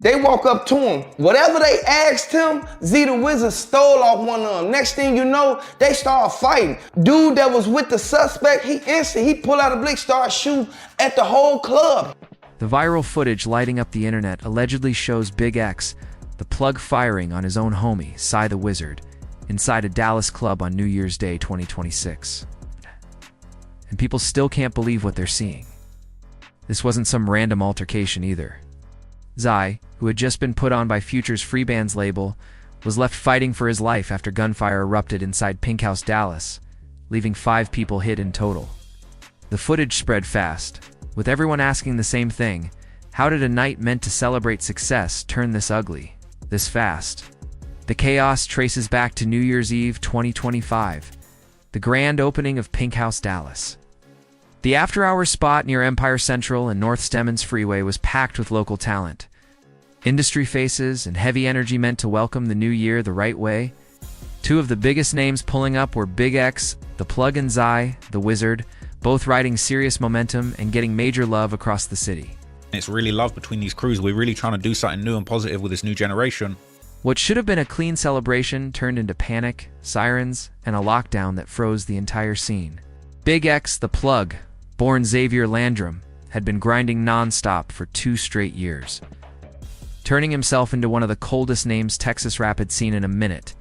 They walk up to him. Whatever they asked him, Z the Wizard stole off one of them. Next thing you know, they start fighting. Dude that was with the suspect, he pull out a blick, start shooting at the whole club. The viral footage lighting up the internet allegedly shows BigXThaPlug firing on his own homie, Zy the Wizard, inside a Dallas club on New Year's Day 2026. And people still can't believe what they're seeing. This wasn't some random altercation either. Zy, who had just been put on by Future's Free Band's label, was left fighting for his life after gunfire erupted inside Pink House, Dallas, leaving 5 people hit in total. The footage spread fast, with everyone asking the same thing: how did a night meant to celebrate success turn this ugly, this fast? The chaos traces back to New Year's Eve 2025, the grand opening of Pink House, Dallas. The after-hours spot near Empire Central and North Stemmons Freeway was packed with local talent. Industry faces and heavy energy meant to welcome the new year the right way. 2 of the biggest names pulling up were BigXThaPlug and Zy the Wizard, both riding serious momentum and getting major love across the city. It's really love between these crews. We're really trying to do something new and positive with this new generation. What should have been a clean celebration turned into panic, sirens, and a lockdown that froze the entire scene. BigXThaPlug, born Xavier Landrum, had been grinding non-stop for 2 straight years, turning himself into one of the coldest names Texas rap had seen in a minute.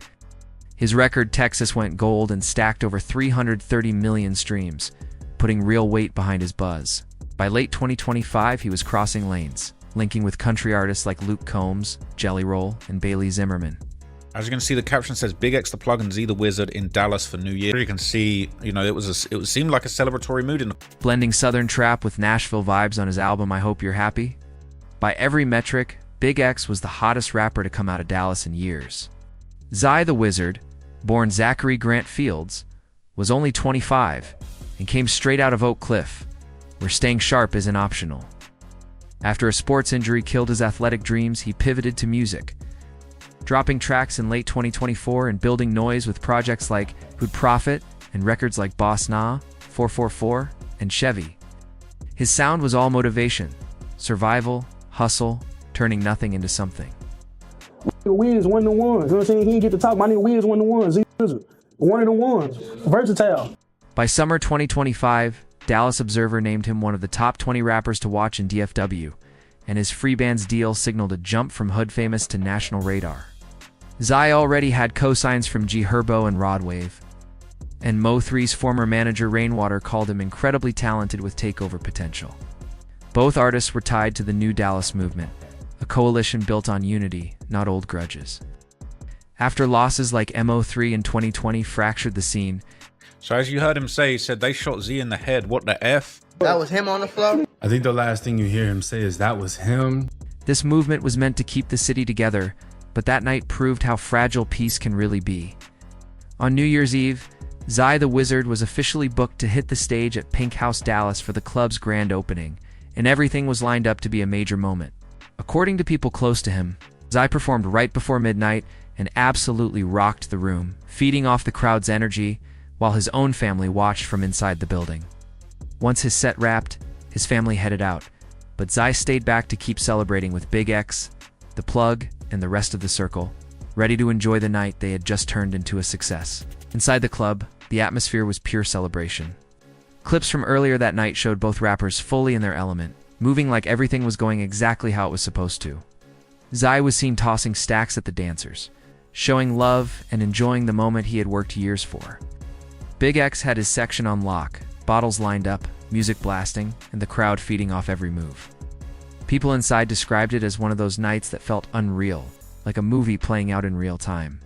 His record Texas went gold and stacked over 330 million streams, putting real weight behind his buzz. By late 2025, he was crossing lanes, linking with country artists like Luke Combs, Jelly Roll, and Bailey Zimmerman. As you can see, the caption says BigXThaPlug and Z the Wizard in Dallas for New Year. You can see, you know, it seemed like a celebratory mood in the blending Southern trap with Nashville vibes on his album I Hope You're Happy. By every metric, Big X was the hottest rapper to come out of Dallas in years. Zy the Wizard, born Zachary Grant Fields, was only 25 and came straight out of Oak Cliff, where staying sharp isn't optional. After a sports injury killed his athletic dreams, he pivoted to music, dropping tracks in late 2024 and building noise with projects like Who'd Profit and records like Boss Nah, 444, and Chevy. His sound was all motivation, survival, hustle, turning nothing into something. Wiz one of the ones, you know what I'm saying? He didn't get to talk. My nigga Wiz one of the ones. One of the ones. Versatile. By summer 2025, Dallas Observer named him one of the top 20 rappers to watch in DFW, and his Free Band's deal signaled a jump from hood famous to national radar. Zy already had cosigns from G Herbo and Rodwave, and Mo3's former manager Rainwater called him incredibly talented with takeover potential. Both artists were tied to the New Dallas movement, a coalition built on unity, not old grudges. After losses like Mo3 in 2020 fractured the scene. So as you heard him say, he said they shot Z in the head. What the F? That was him on the floor? I think the last thing you hear him say is that was him. This movement was meant to keep the city together, but that night proved how fragile peace can really be. On New Year's Eve, Zy the Wizard was officially booked to hit the stage at Pink House, Dallas for the club's grand opening, and everything was lined up to be a major moment. According to people close to him, Zy performed right before midnight and absolutely rocked the room, feeding off the crowd's energy, while his own family watched from inside the building. Once his set wrapped, his family headed out, but Zy stayed back to keep celebrating with BigXThaPlug and the rest of the circle, ready to enjoy the night they had just turned into a success. Inside the club, the atmosphere was pure celebration. Clips from earlier that night showed both rappers fully in their element, moving like everything was going exactly how it was supposed to. Zy was seen tossing stacks at the dancers, showing love and enjoying the moment he had worked years for. Big X had his section on lock, bottles lined up, music blasting, and the crowd feeding off every move. People inside described it as one of those nights that felt unreal, like a movie playing out in real time.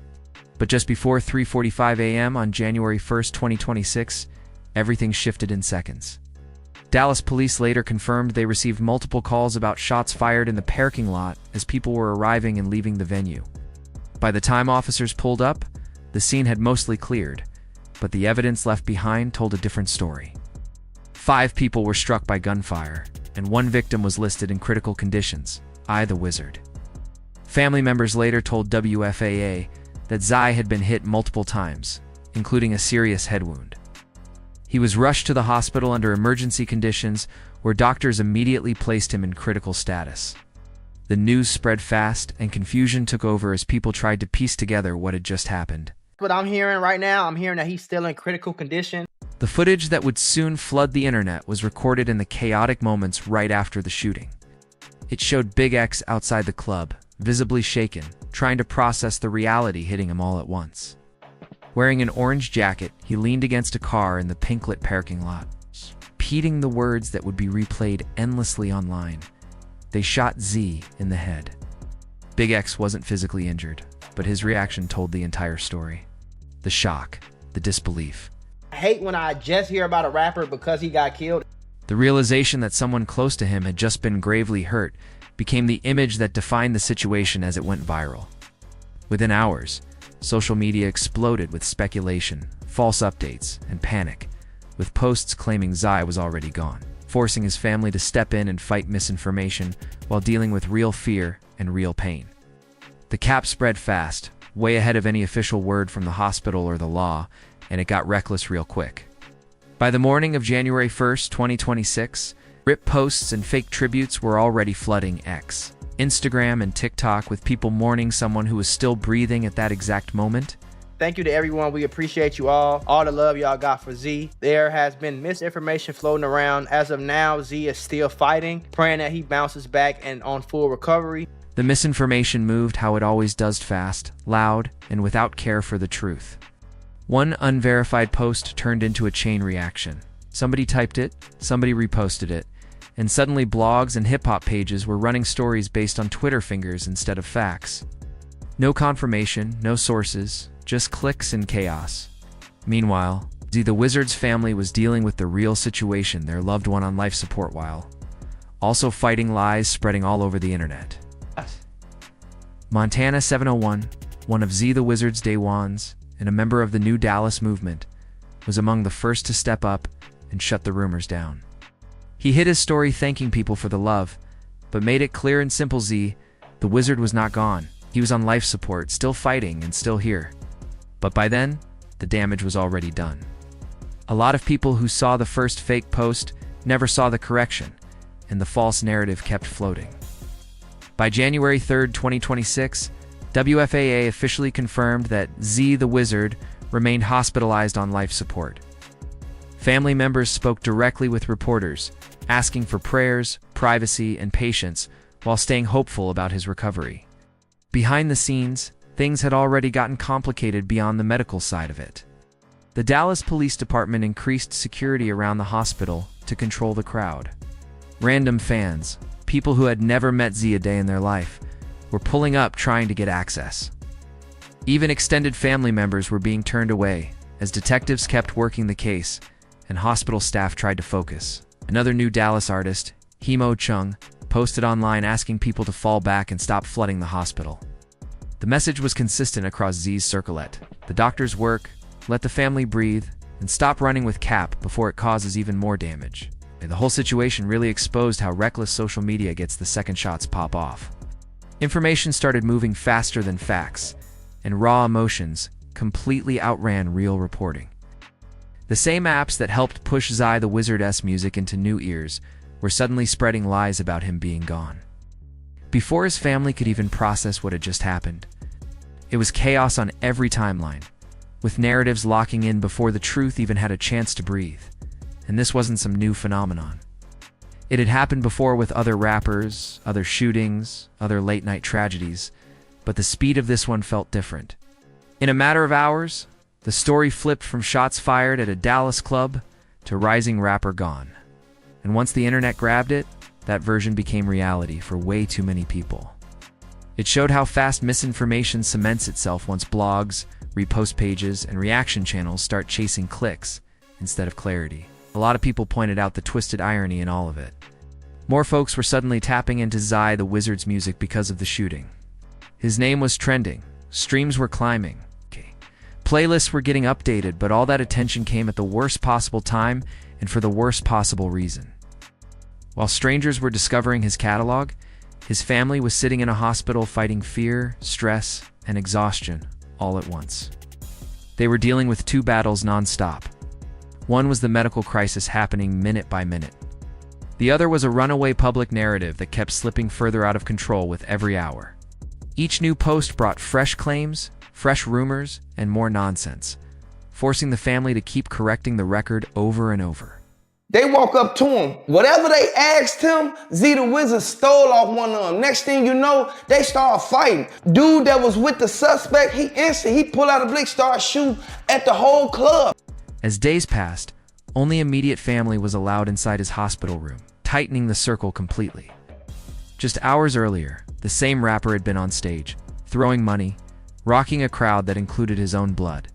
But just before 3:45 a.m. on January 1st, 2026, everything shifted in seconds. Dallas police later confirmed they received multiple calls about shots fired in the parking lot as people were arriving and leaving the venue. By the time officers pulled up, the scene had mostly cleared, but the evidence left behind told a different story. 5 people were struck by gunfire, and 1 victim was listed in critical conditions, Zy the Wizard. Family members later told WFAA that Zy had been hit multiple times, including a serious head wound. He was rushed to the hospital under emergency conditions, where doctors immediately placed him in critical status. The news spread fast, and confusion took over as people tried to piece together what had just happened. What I'm hearing right now, I'm hearing that he's still in critical condition. The footage that would soon flood the internet was recorded in the chaotic moments right after the shooting. It showed Big X outside the club, visibly shaken, trying to process the reality hitting him all at once. Wearing an orange jacket, he leaned against a car in the pink-lit parking lot, repeating the words that would be replayed endlessly online. They shot Z in the head. Big X wasn't physically injured, but his reaction told the entire story. The shock, the disbelief. I hate when I just hear about a rapper because he got killed. The realization that someone close to him had just been gravely hurt became the image that defined the situation as it went viral. Within hours, social media exploded with speculation, false updates, and panic, with posts claiming Zai was already gone, forcing his family to step in and fight misinformation while dealing with real fear and real pain. The cap spread fast, way ahead of any official word from the hospital or the law, and it got reckless real quick. By the morning of January 1st, 2026, rip posts and fake tributes were already flooding X, Instagram, and TikTok with people mourning someone who was still breathing at that exact moment. Thank you to everyone. We appreciate you all the love y'all got for Z. There has been misinformation floating around. As of now, Z is still fighting, praying that he bounces back and on full recovery. The misinformation moved how it always does, fast, loud, and without care for the truth. One unverified post turned into a chain reaction. Somebody typed it, somebody reposted it, and suddenly blogs and hip-hop pages were running stories based on Twitter fingers instead of facts. No confirmation, no sources, just clicks and chaos. Meanwhile, Z the Wizard's family was dealing with the real situation, their loved one on life support while also fighting lies spreading all over the internet. Montana 701, one of Z the Wizard's day ones, and a member of the New Dallas movement, was among the first to step up and shut the rumors down. He hid his story thanking people for the love, but made it clear and simple: Z, the Wizard was not gone. He was on life support, still fighting and still here. But by then, the damage was already done. A lot of people who saw the first fake post never saw the correction, and the false narrative kept floating. By January 3rd, 2026, WFAA officially confirmed that Z the Wizard remained hospitalized on life support. Family members spoke directly with reporters, asking for prayers, privacy, and patience while staying hopeful about his recovery. Behind the scenes, things had already gotten complicated beyond the medical side of it. The Dallas Police Department increased security around the hospital to control the crowd. Random fans, people who had never met Z a day in their life, were pulling up trying to get access. Even extended family members were being turned away as detectives kept working the case and hospital staff tried to focus. Another New Dallas artist, Hemo Chung, posted online asking people to fall back and stop flooding the hospital. The message was consistent across Z's circlet. The doctors work, let the family breathe, and stop running with Cap before it causes even more damage. The whole situation really exposed how reckless social media gets the second shots pop off. Information started moving faster than facts, and raw emotions completely outran real reporting. The same apps that helped push Zai the Wizard's music into new ears were suddenly spreading lies about him being gone. Before his family could even process what had just happened, it was chaos on every timeline, with narratives locking in before the truth even had a chance to breathe. And this wasn't some new phenomenon. It had happened before with other rappers, other shootings, other late-night tragedies, but the speed of this one felt different. In a matter of hours, the story flipped from shots fired at a Dallas club to rising rapper gone. And once the internet grabbed it, that version became reality for way too many people. It showed how fast misinformation cements itself once blogs, repost pages, and reaction channels start chasing clicks instead of clarity. A lot of people pointed out the twisted irony in all of it. More folks were suddenly tapping into Zai the Wizard's music because of the shooting. His name was trending, streams were climbing, playlists were getting updated, but all that attention came at the worst possible time and for the worst possible reason. While strangers were discovering his catalog, his family was sitting in a hospital fighting fear, stress, and exhaustion all at once. They were dealing with two battles non-stop. One was the medical crisis happening minute by minute, The other was a runaway public narrative that kept slipping further out of control with every hour. Each new post brought fresh claims, fresh rumors, and more nonsense, forcing the family to keep correcting the record over and over. They walk up to him. Whatever they asked him, Z the Wizard stole off one of them. Next thing you know, they start fighting. Dude that was with the suspect, he pulled out a blick, started shooting at the whole club. As days passed, only immediate family was allowed inside his hospital room, tightening the circle completely. Just hours earlier, the same rapper had been on stage, throwing money, rocking a crowd that included his own blood.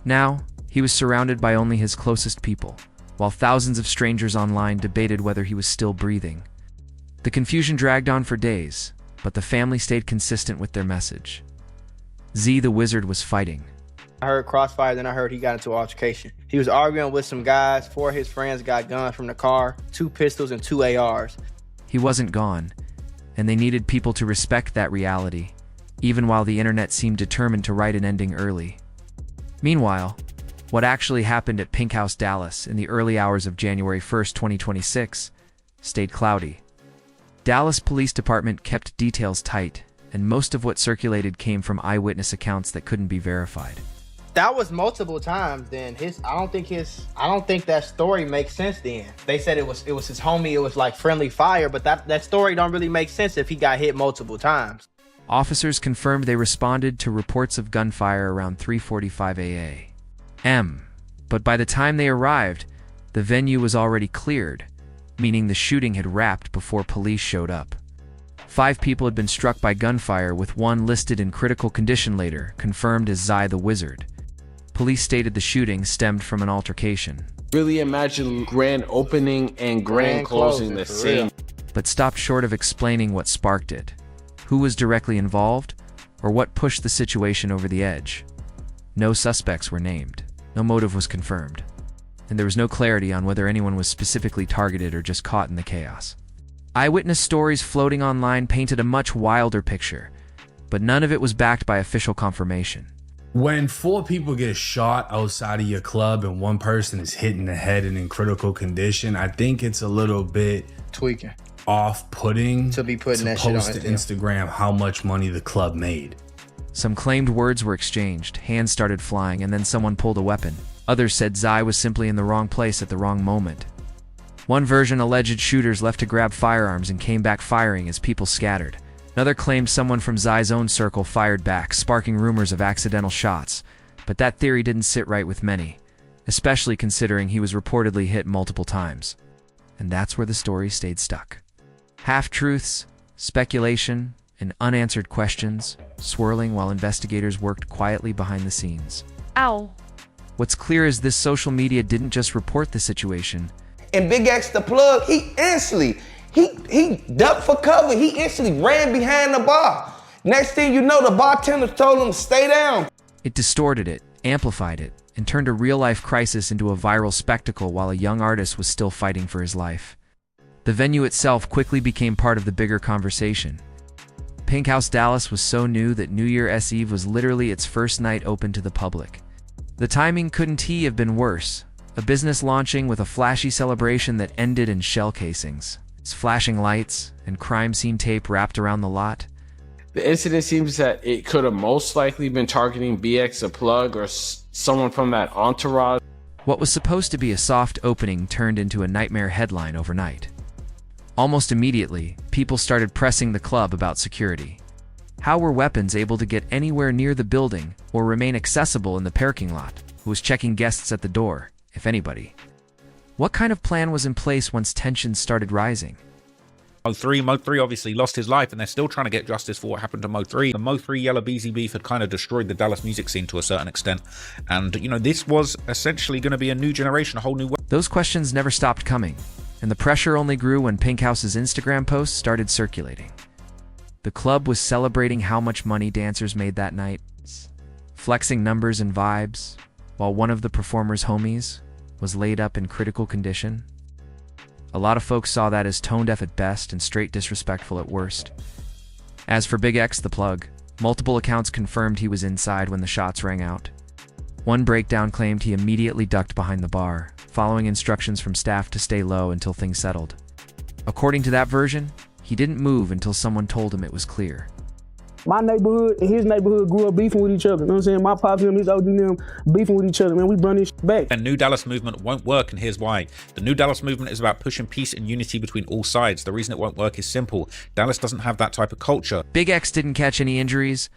Now, he was surrounded by only his closest people, while thousands of strangers online debated whether he was still breathing. The confusion dragged on for days, but the family stayed consistent with their message. Z the Wizard was fighting. I heard crossfire, then I heard he got into an altercation. He was arguing with some guys. 4 of his friends got guns from the car, 2 pistols and 2 ARs. He wasn't gone, and they needed people to respect that reality, even while the internet seemed determined to write an ending early. Meanwhile, what actually happened at Pink House Dallas in the early hours of January 1st, 2026, stayed cloudy. Dallas Police Department kept details tight, and most of what circulated came from eyewitness accounts that couldn't be verified. That was multiple times. Then I don't think that story makes sense. Then they said it was his homie. It was like friendly fire, but that story don't really make sense if he got hit multiple times. Officers confirmed they responded to reports of gunfire around 3:45 a.m. But by the time they arrived, the venue was already cleared, meaning the shooting had wrapped before police showed up. 5 people had been struck by gunfire, with one listed in critical condition later, confirmed as Zai the Wizard. Police stated the shooting stemmed from an altercation. Really imagine grand opening and grand closing the same. But stopped short of explaining what sparked it, who was directly involved, or what pushed the situation over the edge. No suspects were named, no motive was confirmed, and there was no clarity on whether anyone was specifically targeted or just caught in the chaos. Eyewitness stories floating online painted a much wilder picture, but none of it was backed by official confirmation. When 4 people get shot outside of your club and one person is hit in the head and in critical condition, I think it's a little bit Tweaking. off-putting To be putting that shit on post to Instagram how much money the club made. Some claimed words were exchanged, hands started flying, and then someone pulled a weapon. Others said Zai was simply in the wrong place at the wrong moment. One version alleged shooters left to grab firearms and came back firing as people scattered. Another claimed someone from Zai's own circle fired back, sparking rumors of accidental shots, but that theory didn't sit right with many, especially considering he was reportedly hit multiple times. And that's where the story stayed stuck. Half-truths, speculation, and unanswered questions swirling while investigators worked quietly behind the scenes. Ow. What's clear is this social media didn't just report the situation. And BigXThaPlug, he instantly, he ducked for cover. He instantly ran behind the bar. Next thing you know, the bartender told him to stay down. It distorted it, amplified it, and turned a real-life crisis into a viral spectacle while a young artist was still fighting for his life. The venue itself quickly became part of the bigger conversation. Pink House Dallas was so new that New Year's Eve was literally its first night open to the public. The timing couldn't have been worse. A business launching with a flashy celebration that ended in shell casings, flashing lights, and crime scene tape wrapped around the lot. The incident seems that it could have most likely been targeting BigXThaPlug or someone from that entourage. What was supposed to be a soft opening turned into a nightmare headline overnight. Almost immediately, people started pressing the club about security. How were weapons able to get anywhere near the building or remain accessible in the parking lot? Who was checking guests at the door, if anybody? What kind of plan was in place once tensions started rising? Mo3 obviously lost his life, and they're still trying to get justice for what happened to Mo3. The Mo3 Yellow Beezy beef had kind of destroyed the Dallas music scene to a certain extent. And, you know, this was essentially going to be a new generation, a whole new way. Those questions never stopped coming, and the pressure only grew when Pink House's Instagram posts started circulating. The club was celebrating how much money dancers made that night, flexing numbers and vibes, while one of the performers' homies was laid up in critical condition. A lot of folks saw that as tone-deaf at best and straight disrespectful at worst. As for BigXThaPlug, multiple accounts confirmed he was inside when the shots rang out. One breakdown claimed he immediately ducked behind the bar, following instructions from staff to stay low until things settled. According to that version, he didn't move until someone told him it was clear. My neighborhood and his neighborhood grew up beefing with each other. You know what I'm saying? My pops and his OG them beefing with each other, man. We run this back. The New Dallas movement won't work, and here's why. The New Dallas movement is about pushing peace and unity between all sides. The reason it won't work is simple. Dallas doesn't have that type of culture. Big X didn't catch any injuries,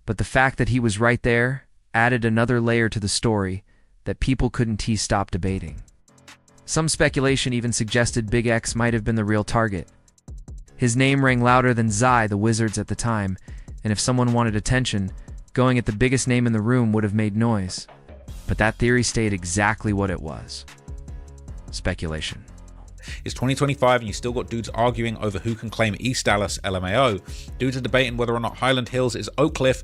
but the fact that he was right there added another layer to the story that people couldn't stop debating. Some speculation even suggested Big X might have been the real target. His name rang louder than Zai the Wizard's at the time, and if someone wanted attention, going at the biggest name in the room would have made noise. But that theory stayed exactly what it was. Speculation. It's 2025 and you still got dudes arguing over who can claim East Dallas LMAO. Dudes are debating whether or not Highland Hills is Oak Cliff.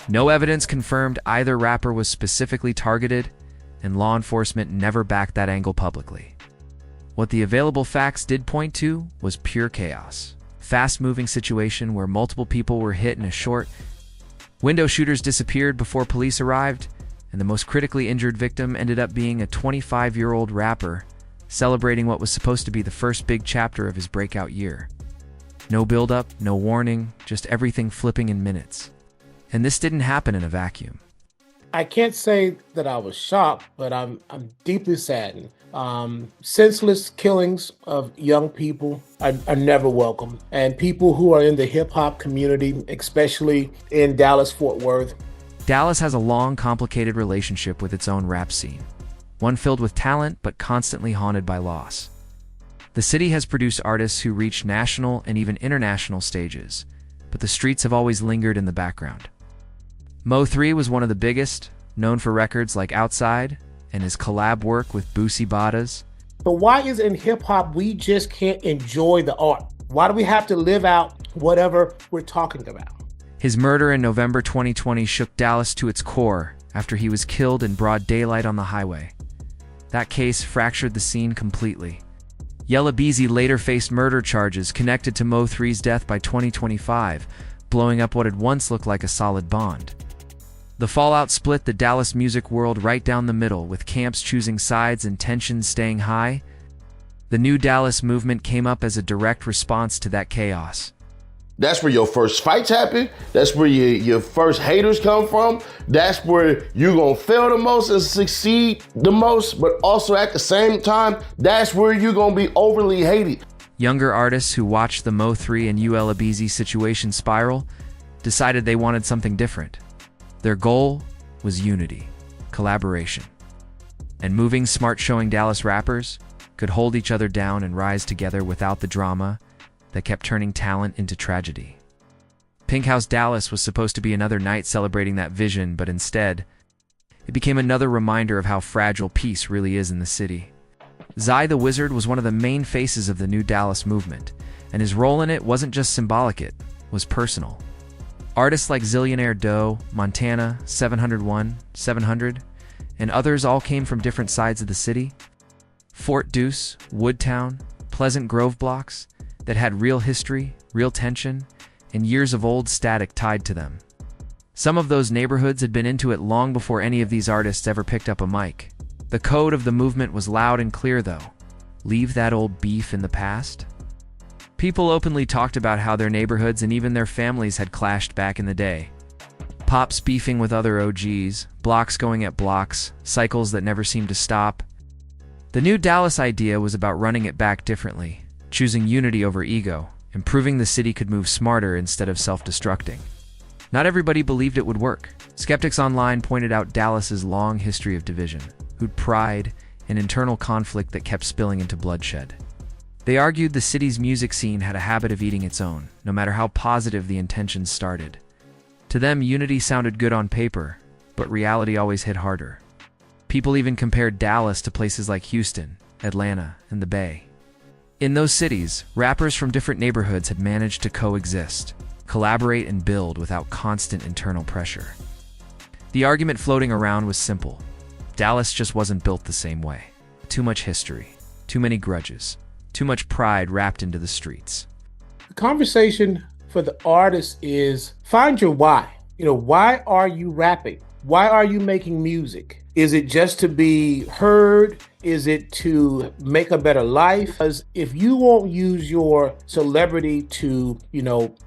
No evidence confirmed either rapper was specifically targeted, and law enforcement never backed that angle publicly. What the available facts did point to was pure chaos. Fast-moving situation where multiple people were hit in a short. Window shooters disappeared before police arrived, and the most critically injured victim ended up being a 25-year-old rapper celebrating what was supposed to be the first big chapter of his breakout year. No build-up, no warning, just everything flipping in minutes. And this didn't happen in a vacuum. I can't say that I was shocked, but I'm deeply saddened. Senseless killings of young people are never welcome. And people who are in the hip hop community, especially in Dallas, Fort Worth. Dallas has a long, complicated relationship with its own rap scene. One filled with talent, but constantly haunted by loss. The city has produced artists who reach national and even international stages, but the streets have always lingered in the background. Mo3 was one of the biggest, known for records like Outside and his collab work with Boosie Badass. But why is it in hip hop we just can't enjoy the art? Why do we have to live out whatever we're talking about? His murder in November 2020 shook Dallas to its core after he was killed in broad daylight on the highway. That case fractured the scene completely. Yella Beezy later faced murder charges connected to Mo3's death by 2025, blowing up what had once looked like a solid bond. The fallout split the Dallas music world right down the middle, with camps choosing sides and tensions staying high. The New Dallas movement came up as a direct response to that chaos. That's where your first fights happen. That's where your first haters come from. That's where you're gonna fail the most and succeed the most, but also at the same time, that's where you're gonna be overly hated. Younger artists who watched the Mo3 and Unanswered situation spiral decided they wanted something different. Their goal was unity, collaboration, and moving smart, showing Dallas rappers could hold each other down and rise together without the drama that kept turning talent into tragedy. Pink House Dallas was supposed to be another night celebrating that vision, but instead, it became another reminder of how fragile peace really is in the city. Zai the Wizard was one of the main faces of the New Dallas movement, and his role in it wasn't just symbolic, it was personal. Artists like Zillionaire Doe, Montana, 701, 700, and others all came from different sides of the city. Fort Deuce, Woodtown, Pleasant Grove blocks that had real history, real tension, and years of old static tied to them. Some of those neighborhoods had been into it long before any of these artists ever picked up a mic. The code of the movement was loud and clear, though. Leave that old beef in the past. People openly talked about how their neighborhoods and even their families had clashed back in the day. Pops beefing with other OGs, blocks going at blocks, cycles that never seemed to stop. The New Dallas idea was about running it back differently, choosing unity over ego, and proving the city could move smarter instead of self-destructing. Not everybody believed it would work. Skeptics online pointed out Dallas's long history of division, pride, and internal conflict that kept spilling into bloodshed. They argued the city's music scene had a habit of eating its own, no matter how positive the intentions started. To them, unity sounded good on paper, but reality always hit harder. People even compared Dallas to places like Houston, Atlanta, and the Bay. In those cities, rappers from different neighborhoods had managed to coexist, collaborate, and build without constant internal pressure. The argument floating around was simple. Dallas just wasn't built the same way. Too much history, too many grudges, too much pride wrapped into the streets. The conversation for the artist is find your why. Why are you rapping? Why are you making music? Is it just to be heard? Is it to make a better life? Because if you won't use your celebrity to,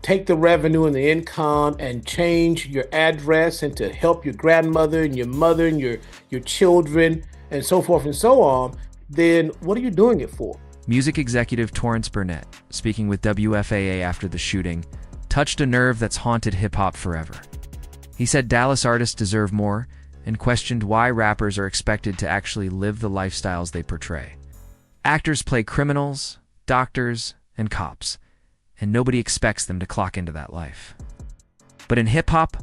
take the revenue and the income and change your address and to help your grandmother and your mother and your children and so forth and so on, then what are you doing it for? Music executive Torrance Burnett, speaking with WFAA after the shooting, touched a nerve that's haunted hip-hop forever. He said Dallas artists deserve more and questioned why rappers are expected to actually live the lifestyles they portray. Actors play criminals, doctors, and cops, and nobody expects them to clock into that life. But in hip-hop,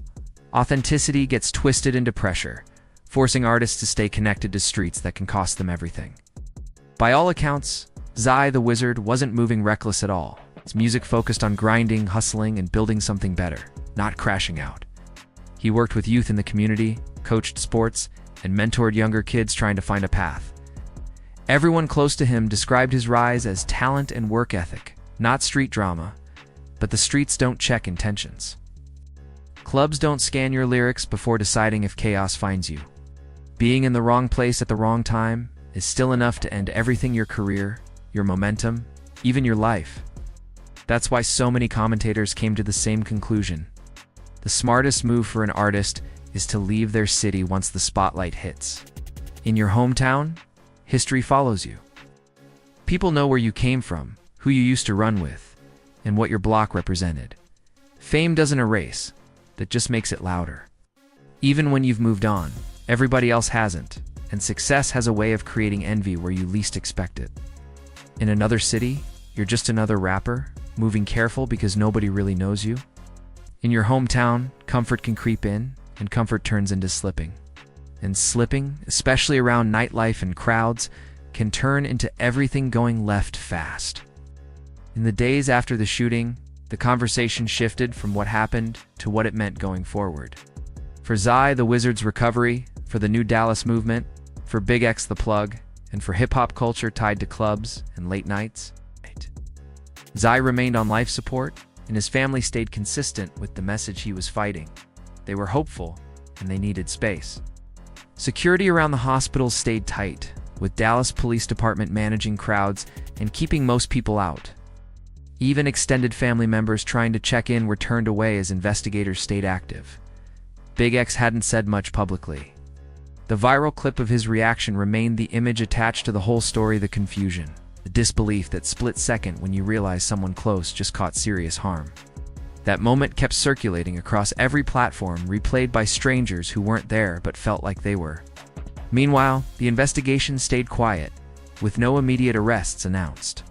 authenticity gets twisted into pressure, forcing artists to stay connected to streets that can cost them everything. By all accounts, Zai the Wizard wasn't moving reckless at all. His music focused on grinding, hustling, and building something better, not crashing out. He worked with youth in the community, coached sports, and mentored younger kids trying to find a path. Everyone close to him described his rise as talent and work ethic, not street drama, but the streets don't check intentions. Clubs don't scan your lyrics before deciding if chaos finds you. Being in the wrong place at the wrong time is still enough to end everything: your career, your momentum, even your life. That's why so many commentators came to the same conclusion. The smartest move for an artist is to leave their city once the spotlight hits. In your hometown, history follows you. People know where you came from, who you used to run with, and what your block represented. Fame doesn't erase, that just makes it louder. Even when you've moved on, everybody else hasn't, and success has a way of creating envy where you least expect it. In another city, you're just another rapper, moving careful because nobody really knows you. In your hometown, comfort can creep in, and comfort turns into slipping. And slipping, especially around nightlife and crowds, can turn into everything going left fast. In the days after the shooting, the conversation shifted from what happened to what it meant going forward. For Zai the Wizard's recovery, for the new Dallas movement, for BigXThaPlug, and for hip-hop culture tied to clubs and late nights, Zai remained on life support, and his family stayed consistent with the message he was fighting. They were hopeful, and they needed space. Security around the hospitals stayed tight, with Dallas Police Department managing crowds and keeping most people out. Even extended family members trying to check in were turned away as investigators stayed active. Big X hadn't said much publicly. The viral clip of his reaction remained the image attached to the whole story: the confusion, the disbelief, that split second when you realize someone close just caught serious harm. That moment kept circulating across every platform, replayed by strangers who weren't there but felt like they were. Meanwhile, the investigation stayed quiet, with no immediate arrests announced.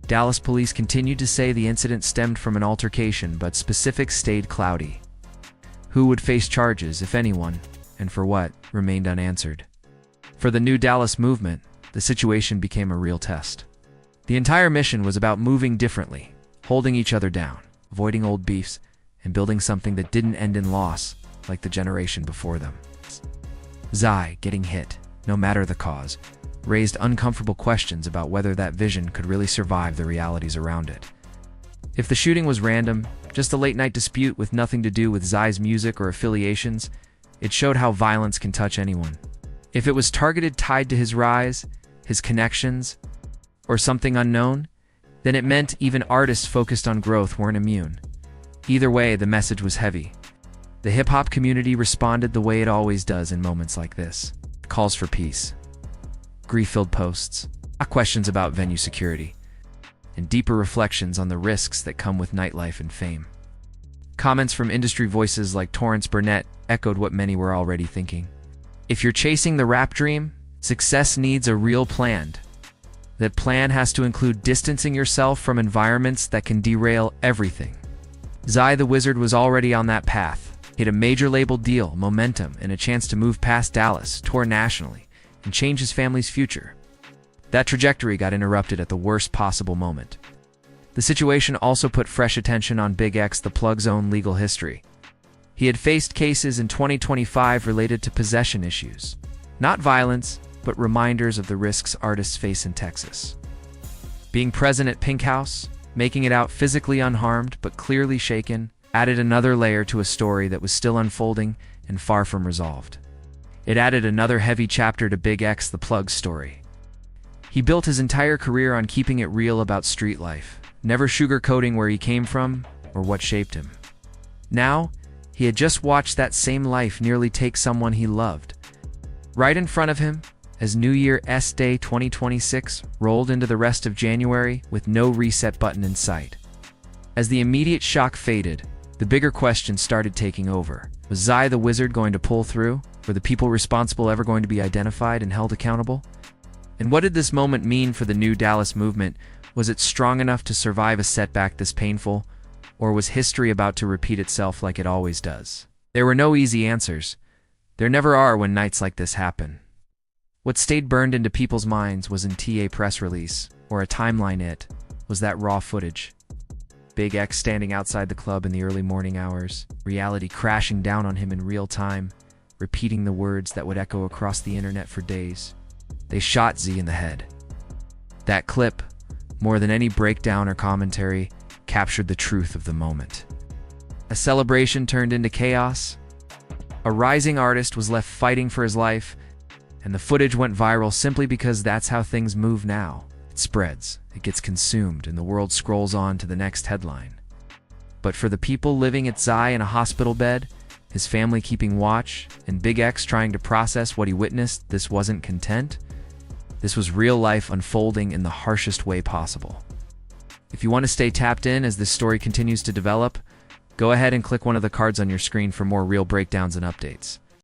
Dallas police continued to say the incident stemmed from an altercation, but specifics stayed cloudy. Who would face charges, if anyone, and for what, remained unanswered. For the new Dallas movement, the situation became a real test. The entire mission was about moving differently, holding each other down, avoiding old beefs, and building something that didn't end in loss like the generation before them. Zai getting hit, no matter the cause, raised uncomfortable questions about whether that vision could really survive the realities around it. If the shooting was random, just a late-night dispute with nothing to do with Zai's music or affiliations, it showed how violence can touch anyone. If it was targeted, tied to his rise, his connections, or something unknown, then it meant even artists focused on growth weren't immune. Either way, the message was heavy. The hip-hop community responded the way it always does in moments like this: calls for peace, grief-filled posts, questions about venue security, and deeper reflections on the risks that come with nightlife and fame. Comments from industry voices like Torrance Burnett echoed what many were already thinking. If you're chasing the rap dream, success needs a real plan. That plan has to include distancing yourself from environments that can derail everything. Zai the Wizard was already on that path. He had a major label deal, momentum, and a chance to move past Dallas, tour nationally, and change his family's future. That trajectory got interrupted at the worst possible moment. The situation also put fresh attention on BigXThaPlug's own legal history. He had faced cases in 2025 related to possession issues. Not violence, but reminders of the risks artists face in Texas. Being present at Pink House, making it out physically unharmed but clearly shaken, added another layer to a story that was still unfolding and far from resolved. It added another heavy chapter to BigXThaPlug's story. He built his entire career on keeping it real about street life, never sugarcoating where he came from or what shaped him. Now, he had just watched that same life nearly take someone he loved. Right in front of him, as New Year's Day 2026 rolled into the rest of January with no reset button in sight. As the immediate shock faded, the bigger question started taking over. Was Zai the Wizard going to pull through? Were the people responsible ever going to be identified and held accountable? And what did this moment mean for the new Dallas movement? Was it strong enough to survive a setback this painful? Or was history about to repeat itself like it always does? There were no easy answers. There never are when nights like this happen. What stayed burned into people's minds wasn't a press release or a timeline, was that raw footage. Big X standing outside the club in the early morning hours, reality crashing down on him in real time, repeating the words that would echo across the internet for days. They shot Z in the head. That clip, more than any breakdown or commentary, captured the truth of the moment. A celebration turned into chaos. A rising artist was left fighting for his life, and the footage went viral simply because that's how things move now. It spreads, it gets consumed, and the world scrolls on to the next headline. But for the people living at Zai in a hospital bed, his family keeping watch, and Big X trying to process what he witnessed, this wasn't content. This was real life unfolding in the harshest way possible. If you want to stay tapped in as this story continues to develop, go ahead and click one of the cards on your screen for more real breakdowns and updates.